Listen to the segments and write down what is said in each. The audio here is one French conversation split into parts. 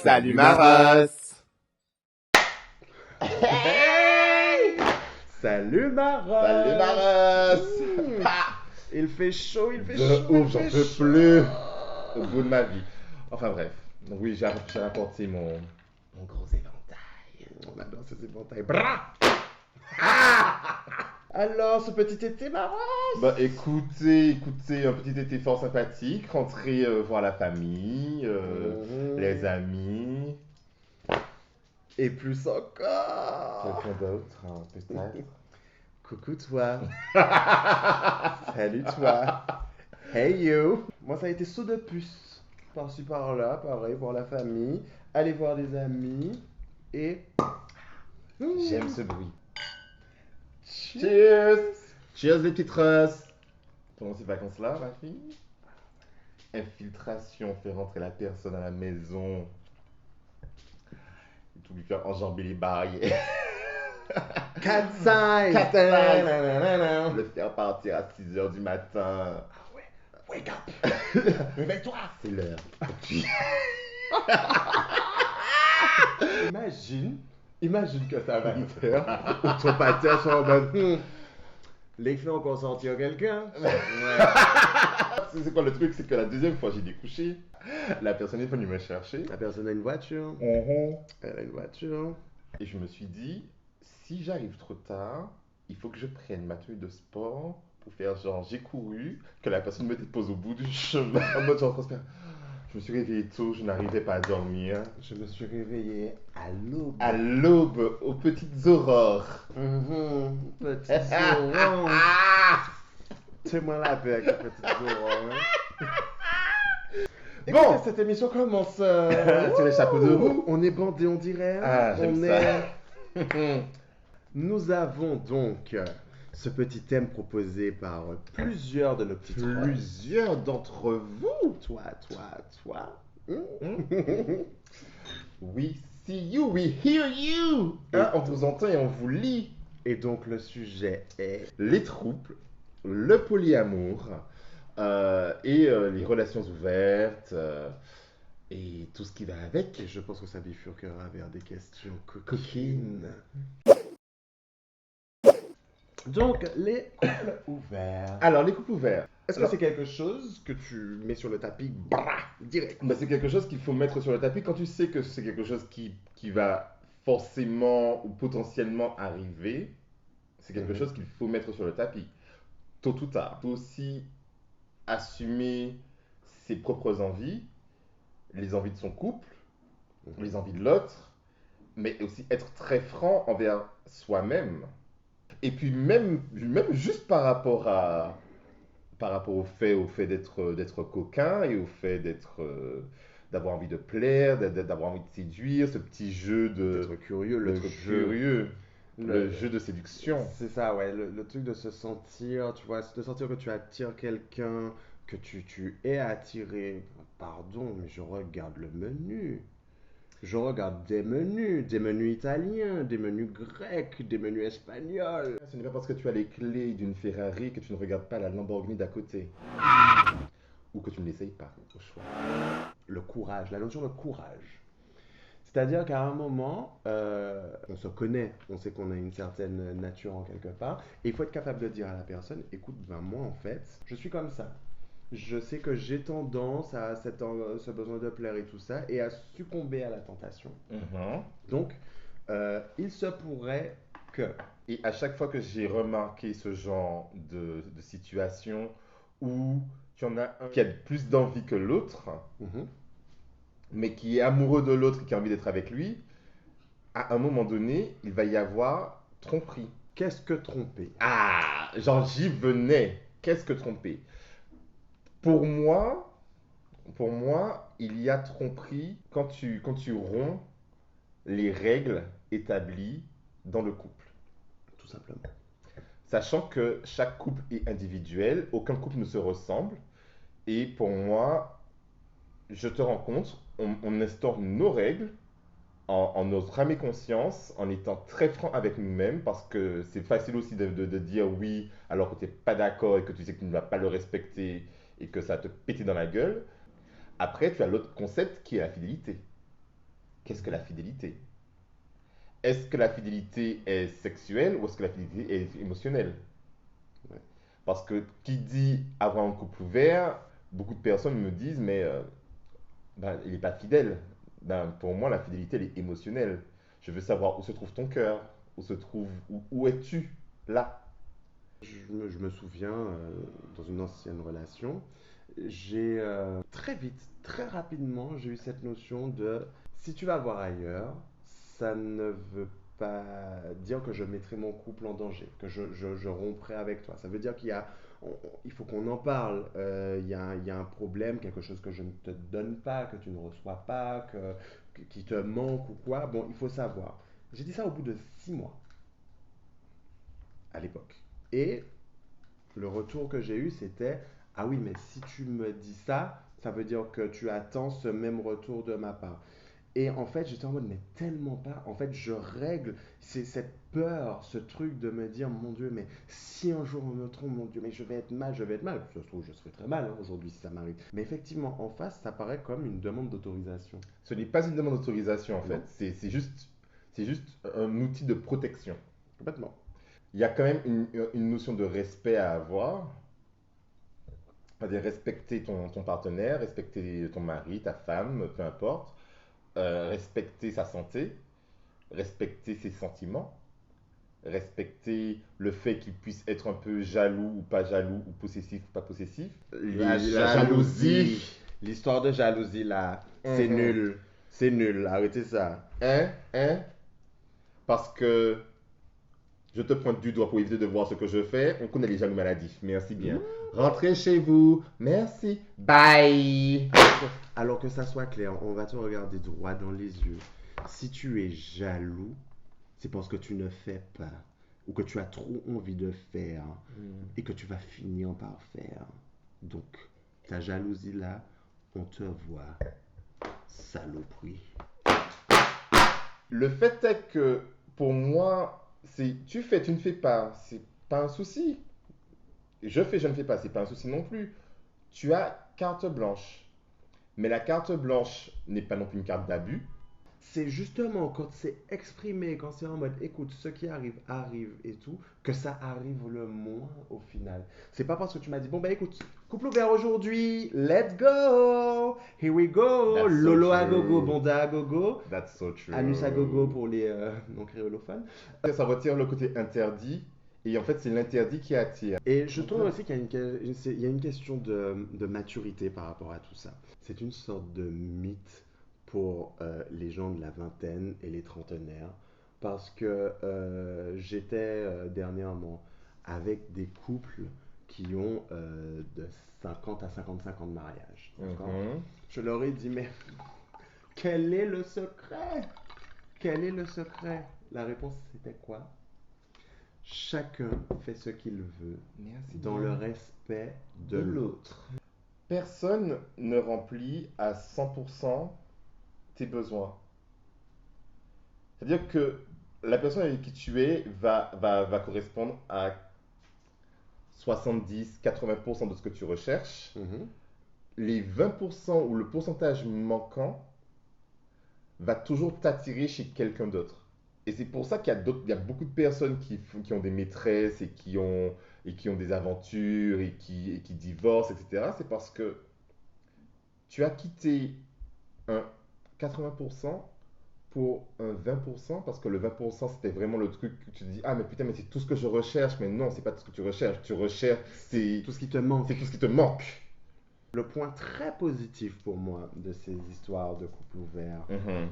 Salut Maros! Hey! Salut Maros! Salut Maros! Il fait chaud, il fait De chaud. ouf, j'en peux plus au bout de ma vie. Enfin bref, donc oui, j'ai apporté mon gros éventail. On adore ces éventails. Bra! Alors, ce petit été Maros? Bah écoutez, un petit été fort sympathique, rentrer voir la famille, les amis. Et plus encore. Quelqu'un d'autre, hein, peut-être. Coucou toi. Salut toi. Hey you. Moi, ça a été saut de puce. Par-ci par-là, pareil, voir la famille, aller voir des amis et. J'aime ce bruit. Cheers. Cheers les petites rosses! Pendant ces vacances-là, ma fille, infiltration, fait rentrer la personne à la maison. Et tout lui faire enjamber les barrières. Cat size. Cat size. Le faire partir à 6h du matin. Ah ouais. Wake up. Réveille-toi. C'est l'heure. Imagine que ça va faire. Ou ton pâté soit en mode. Les filles ont encore sortir quelqu'un. C'est quoi le truc? C'est que la deuxième fois j'ai découché, la personne est venue me chercher. La personne a une voiture. Mhm. Elle a une voiture. Et je me suis dit, si j'arrive trop tard, il faut que je prenne ma tenue de sport pour faire genre j'ai couru, que la personne me dépose au bout du chemin en mode genre transpire. Je me suis réveillé tôt, je n'arrivais pas à dormir. Je me suis réveillé à l'aube. À l'aube, aux petites aurores. Petit Zoran. C'est-moi la paix avec la petite Zoran. Bon. Écoutez, cette émission commence. Sur les chapeaux de roue. On est bandé, on dirait. Ah, j'aime on ça. Nous avons donc ce petit thème proposé par plusieurs de nos petites roses. Plusieurs d'entre vous. Toi. We see you, we hear you. Hein, on vous entend et on vous lit. Et donc le sujet est. Les troubles, le polyamour et les relations ouvertes et tout ce qui va avec. Et je pense que ça bifurquera vers des questions coquines. Donc, les couples ouverts. Alors, les couples ouverts. Est-ce que c'est quelque chose que tu mets sur le tapis direct? Bah, c'est quelque chose qu'il faut mettre sur le tapis quand tu sais que c'est quelque chose qui va forcément ou potentiellement arriver. C'est quelque chose qu'il faut mettre sur le tapis, tôt ou tard. Il faut aussi assumer ses propres envies, les envies de son couple, les envies de l'autre, mais aussi être très franc envers soi-même. Et puis même juste par rapport au fait d'être coquin et au fait d'avoir envie de plaire, d'avoir envie de séduire, ce petit jeu D'être curieux, le jeu de séduction. C'est ça, ouais, le truc de se sentir, tu vois, de sentir que tu attires quelqu'un, que tu es attiré. Pardon, mais je regarde le menu. Je regarde des menus italiens, des menus grecs, des menus espagnols. Ce n'est pas parce que tu as les clés d'une Ferrari que tu ne regardes pas la Lamborghini d'à côté. Ou que tu ne l'essayes pas, au choix. Le courage, la notion de courage. C'est-à-dire qu'à un moment, on se connaît, on sait qu'on a une certaine nature en quelque part, et il faut être capable de dire à la personne, écoute, ben moi en fait, je suis comme ça. Je sais que j'ai tendance à ce besoin de plaire et tout ça, et à succomber à la tentation. Donc, il se pourrait que... Et à chaque fois que j'ai remarqué ce genre de situation où tu en as un qui a plus d'envie que l'autre, mais qui est amoureux de l'autre et qui a envie d'être avec lui, à un moment donné, il va y avoir tromperie. Qu'est-ce que tromper? Ah, genre j'y venais. Qu'est-ce que tromper? Pour moi, il y a tromperie quand tu romps les règles établies dans le couple. Tout simplement. Sachant que chaque couple est individuel, aucun couple ne se ressemble. Et pour moi, je te rencontre, on instaure nos règles en notre âme et conscience, en étant très franc avec nous-mêmes, parce que c'est facile aussi de dire oui alors que tu n'es pas d'accord et que tu sais que tu ne vas pas le respecter et que ça va te péter dans la gueule. Après, tu as l'autre concept qui est la fidélité. qu'est-ce que la fidélité? Est-ce que la fidélité est sexuelle ou est-ce que la fidélité est émotionnelle? Ouais. Parce que qui dit avoir un couple ouvert, beaucoup de personnes me disent, mais ben, il n'est pas fidèle. Ben, pour moi, la fidélité, elle est émotionnelle. Je veux savoir où se trouve ton cœur, où es-tu là? Je me souviens, dans une ancienne relation, très vite, très rapidement, j'ai eu cette notion de si tu vas voir ailleurs, ça ne veut pas dire que je mettrai mon couple en danger, que je romprai avec toi. Ça veut dire il faut qu'on en parle. Il y a un problème, quelque chose que je ne te donne pas, que tu ne reçois pas, qui te manque ou quoi. Bon, il faut savoir. J'ai dit ça au bout de 6 mois à l'époque. Et le retour que j'ai eu, c'était ah oui, mais si tu me dis ça, ça veut dire que tu attends ce même retour de ma part. Et en fait, j'étais en mode, mais tellement pas. En fait, je règle. C'est cette peur, ce truc de me dire, mon Dieu, mais si un jour on me trompe, mon Dieu, mais je vais être mal, je vais être mal. Ça se trouve, je serai très mal hein, aujourd'hui si ça m'arrive. Mais effectivement, en face, ça paraît comme une demande d'autorisation. Ce n'est pas une demande d'autorisation en fait. Non, C'est juste un outil de protection. complètement. Il y a quand même une notion de respect à avoir. C'est-à-dire respecter ton partenaire, respecter ton mari, ta femme, peu importe. Respecter sa santé, respecter ses sentiments, respecter le fait qu'il puisse être un peu jaloux ou pas jaloux, ou possessif ou pas possessif. La jalousie, l'histoire de jalousie là, c'est Mhm. nul. C'est nul, arrêtez ça. Hein? Parce que je te pointe du doigt pour éviter de voir ce que je fais. On connaît les jaloux maladifs. Merci bien. Rentrez chez vous. Merci. Bye. Alors que ça soit clair, on va te regarder droit dans les yeux. Si tu es jaloux, c'est parce que tu ne fais pas ou que tu as trop envie de faire et que tu vas finir par faire. Donc, ta jalousie là, on te voit. Saloperie. Le fait est que pour moi, c'est tu fais, tu ne fais pas. C'est pas un souci. Je fais, je ne fais pas. C'est pas un souci non plus. Tu as carte blanche. Mais la carte blanche n'est pas non plus une carte d'abus. C'est justement quand c'est exprimé, quand c'est en mode écoute, ce qui arrive arrive et tout, que ça arrive le moins au final. C'est pas parce que tu m'as dit bon bah écoute, couple ouvert aujourd'hui, let's go, here we go, That's so Lolo à gogo, true. Bonda à gogo, That's so true. Anus à gogo pour les non-créolophones. Ça retire le côté interdit. Et en fait, c'est l'interdit qui attire. Et je trouve aussi qu'il y a il y a une question de maturité par rapport à tout ça. C'est une sorte de mythe pour les gens de la vingtaine et les trentenaires. Parce que j'étais dernièrement avec des couples qui ont de 50 à 55 ans de mariage. D'accord. Mhm. Je leur ai dit, mais quel est le secret? Quel est le secret? La réponse, c'était quoi? Chacun fait ce qu'il veut Merci dans bien. le respect de De l'autre. Personne ne remplit à 100% tes besoins. C'est-à-dire que la personne avec qui tu es va correspondre à 70-80% de ce que tu recherches. Mhm. Les 20% ou le pourcentage manquant va toujours t'attirer chez quelqu'un d'autre. Et c'est pour ça qu'il y a beaucoup de personnes qui ont des maîtresses et qui ont des aventures et qui divorcent, etc. C'est parce que tu as quitté un 80% pour un 20%, parce que le 20% c'était vraiment le truc que tu te dis, ah mais putain, mais c'est tout ce que je recherche. Mais non, c'est pas tout ce que tu recherches. Tu recherches, c'est Tout ce qui te manque. c'est tout ce qui te manque. Le point très positif pour moi de ces histoires de couples ouverts, Mhm.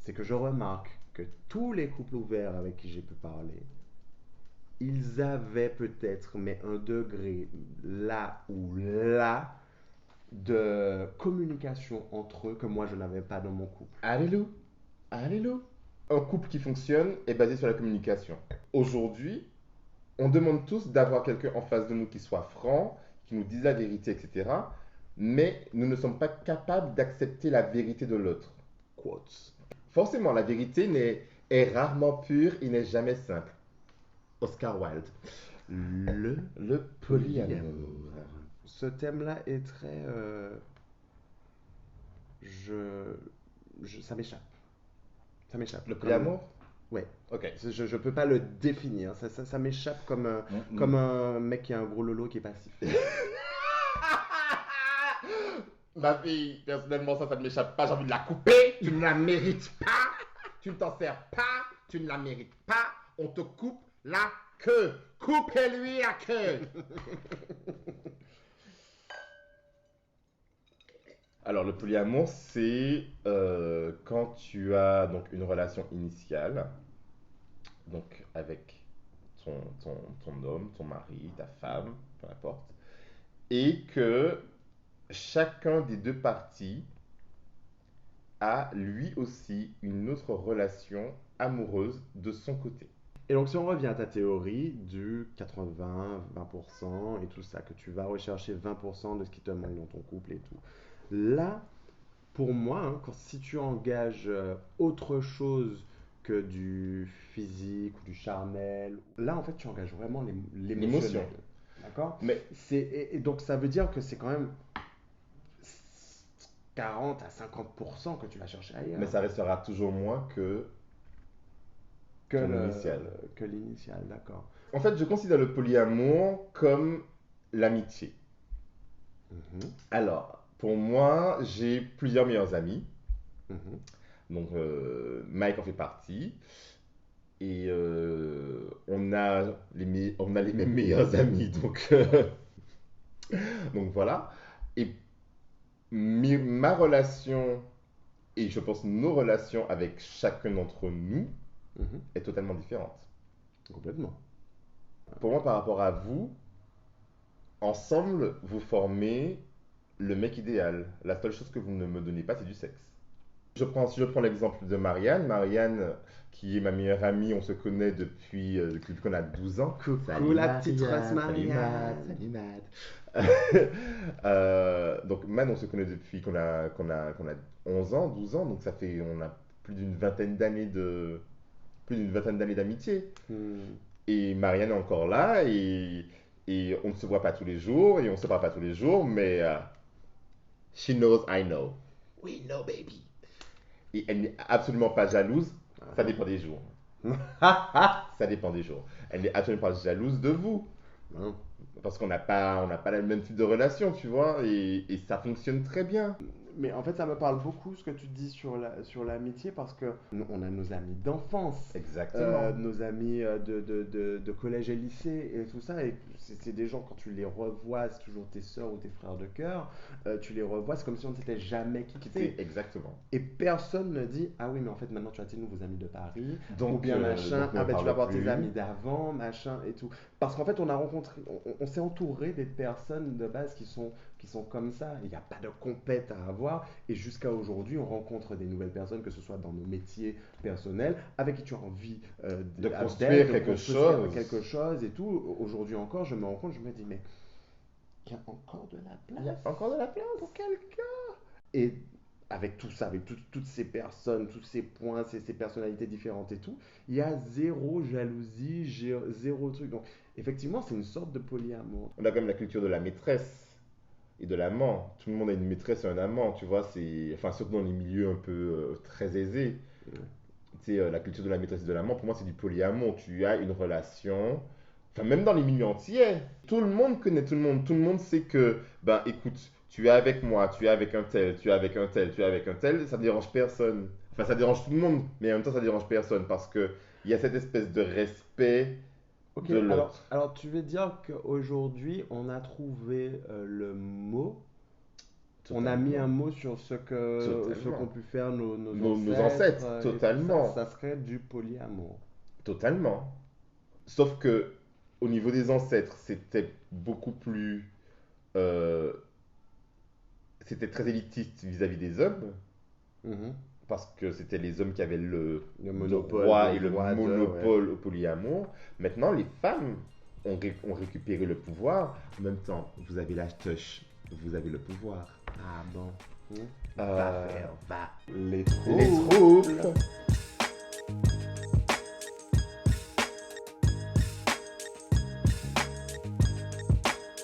c'est que je remarque que tous les couples ouverts avec qui j'ai pu parler, ils avaient peut-être, mais un degré là ou là de communication entre eux que moi je n'avais pas dans mon couple. Alléluia. Alléluia. Un couple qui fonctionne est basé sur la communication. Aujourd'hui, on demande tous d'avoir quelqu'un en face de nous qui soit franc, qui nous dise la vérité, etc. Mais nous ne sommes pas capables d'accepter la vérité de l'autre. Quotes. Forcément, la vérité est rarement pure et n'est jamais simple. Oscar Wilde. Le polyamour. Ce thème-là est très. Ça m'échappe. Ça m'échappe. Le polyamour? Ouais. Ok. Je peux pas le définir. Ça m'échappe comme un mec qui a un gros lolo qui est passif. Ma fille, personnellement, ça ne m'échappe pas. J'ai envie de la couper. Tu ne la mérites pas. Tu ne t'en sers pas. Tu ne la mérites pas. On te coupe la queue. Coupez-lui la queue. Alors, le polyamour, c'est quand tu as donc une relation initiale, donc avec ton homme, ton mari, ta femme, peu importe, et que chacun des deux parties a lui aussi une autre relation amoureuse de son côté. Et donc, si on revient à ta théorie du 80, 20% et tout ça, que tu vas rechercher 20% de ce qui te manque dans ton couple et tout. Là, pour moi, hein, si tu engages autre chose que du physique ou du charnel, là, en fait, tu engages vraiment l'émotionnel. D'accord? Mais Et donc, ça veut dire que c'est quand même 40 à 50% que tu vas chercher ailleurs. Mais ça restera toujours moins que l'initial. Que l'initial, d'accord. En fait, je considère le polyamour comme l'amitié. Mhm, Alors, pour moi, j'ai plusieurs meilleurs amis. mhm. Donc, Mike en fait partie. Et on a les mêmes meilleurs amis. Donc voilà. Et ma relation, et je pense nos relations avec chacun d'entre nous, Mhm. est totalement différente. Complètement. Pour moi, par rapport à vous, ensemble, vous formez le mec idéal. La seule chose que vous ne me donnez pas, c'est du sexe. Si je prends l'exemple de Marianne. Marianne, qui est ma meilleure amie, on se connaît depuis qu'on a 12 ans. Coucou la petite Rose Marianne. Salut Matt. Donc Man, on se connaît depuis qu'on a 11 ans, 12 ans. Donc on a plus d'une vingtaine d'années d'amitié. Hmm. Et Marianne est encore là et on ne se voit pas tous les jours et on ne se parle pas tous les jours, mais she knows I know. We know, baby. Et elle n'est absolument pas jalouse, ça dépend des jours. Ça dépend des jours. Elle n'est absolument pas jalouse de vous. Non. Parce qu'on n'a pas le même type de relation, tu vois, et ça fonctionne très bien. Mais en fait, ça me parle beaucoup ce que tu dis sur l'amitié parce que on a nos amis d'enfance, Exactement. nos amis de collège et lycée et tout ça. Et c'est des gens, quand tu les revois, c'est toujours tes soeurs ou tes frères de cœur, tu les revois, c'est comme si on ne s'était jamais quitté. Exactement. Et personne ne dit, ah oui, mais en fait, maintenant tu as tes nouveaux amis de Paris, Donc, ou bien machin, donc, on ah ben tu parle vas voir plus. tes amis d'avant, machin et tout. Parce qu'en fait, on s'est entouré des personnes de base qui sont comme ça. Il n'y a pas de compète à avoir. Et jusqu'à aujourd'hui, on rencontre des nouvelles personnes, que ce soit dans nos métiers personnels, avec qui tu as envie de construire quelque chose et tout. Aujourd'hui encore, je me rends compte, je me dis, mais il y a encore de la place. Il y a encore de la place pour quelqu'un. Et avec tout ça, avec toutes ces personnes, tous ces points, ces personnalités différentes et tout, il y a zéro jalousie, zéro truc. Donc, effectivement, c'est une sorte de polyamour. On a quand même la culture de la maîtresse et de l'amant. Tout le monde a une maîtresse et un amant, tu vois, enfin, surtout dans les milieux un peu très aisés. Ouais. Tu sais, la culture de la maîtresse et de l'amant, pour moi, c'est du polyamour. Tu as une relation, enfin, même dans les milieux entiers, tout le monde connaît tout le monde. Tout le monde sait que, ben, écoute, tu es avec moi, tu es avec un tel, tu es avec un tel, tu es avec un tel, ça dérange personne. Enfin, ça dérange tout le monde, mais en même temps, ça dérange personne parce que il y a cette espèce de respect Ok, de l'autre. alors tu veux dire qu'aujourd'hui, on a trouvé le mot, on a mis un mot sur ce qu'ont pu faire Nos ancêtres, et tout totalement. ça serait du polyamour. Totalement. Sauf que au niveau des ancêtres, c'était beaucoup plus, euh, c'était très élitiste vis-à-vis des hommes. Mhm. Parce que c'était les hommes qui avaient le monopole, droit le et le droit de, monopole au polyamour. Maintenant, les femmes ont récupéré le pouvoir. En même temps, vous avez la touche, vous avez le pouvoir. Ah bon. Va faire, Les les troupes.